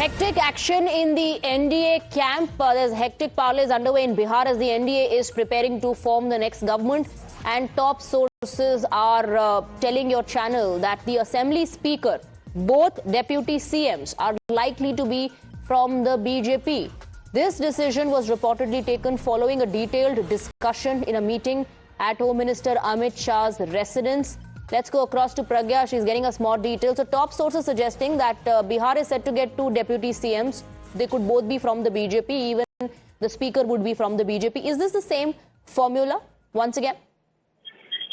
Hectic action in the NDA camp. There's hectic parleys underway in Bihar as the NDA is preparing to form the next government. And top sources are telling your channel that the Assembly Speaker, both deputy CMs, are likely to be from the BJP. This decision was reportedly taken following a detailed discussion in a meeting at Home Minister Amit Shah's residence. Let's go across to Pragya. She's getting us more details. So top sources suggesting that Bihar is set to get two deputy CMs. They could both be from the BJP. Even the speaker would be from the BJP. Is this the same formula once again?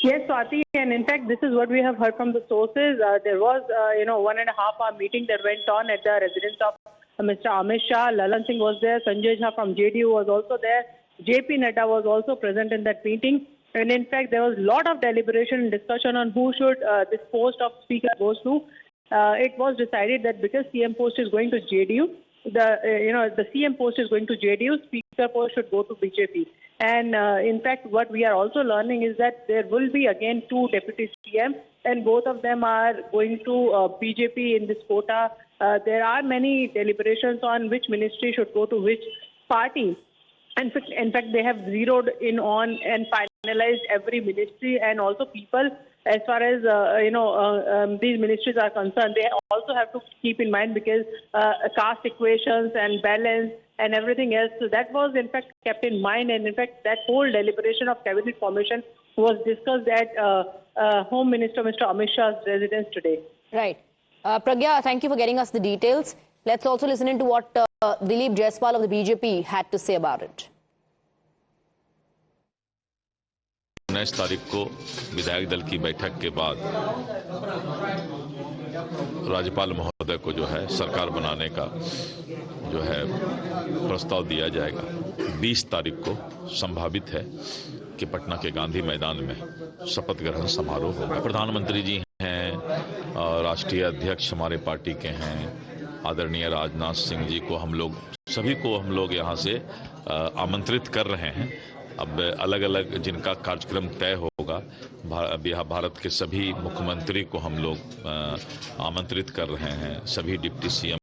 Yes, Swati, and in fact, this is what we have heard from the sources. There was, 1.5-hour meeting that went on at the residence of Mr. Amit Shah. Lalan Singh was there. Sanjay Jha from JDU was also there. JP Nadda was also present in that meeting. And in fact, there was a lot of deliberation and discussion on who should this post of speaker goes to. It was decided that because CM post is going to JDU, the CM post is going to JDU, speaker post should go to BJP. And in fact, what we are also learning is that there will be again two deputy CM, and both of them are going to BJP in this quota. There are many deliberations on which ministry should go to which party. And in fact, they have zeroed in on and finalized every ministry and also people as far as, these ministries are concerned. They also have to keep in mind because caste equations and balance and everything else. So that was in fact kept in mind. And in fact, that whole deliberation of cabinet formation was discussed at Home Minister Mr. Amit Shah's residence today. Right. Pragya, thank you for getting us the details. Let's also listen into what Dilip Jaiswal of the BJP had to say about it. 19 तारीख को विधायक दल की बैठक के बाद राज्यपाल महोदय को जो है सरकार बनाने का जो है प्रस्ताव दिया जाएगा। 20 तारीख को संभावित है कि पटना के गांधी मैदान में शपथ ग्रहण समारोह होगा। प्रधानमंत्री जी हैं, राष्ट्रीय अध्यक्ष हमारे पार्टी के हैं, आदरणीय राजनाथ सिंह जी को सभी को हम लोग यहाँ से आमंत्रित कर रहे हैं। अब अलग अलग जिनका कार्यक्रम तय होगा, भारत के सभी मुख्यमंत्री को हम लोग आमंत्रित कर रहे हैं, सभी डिप्टी सीएम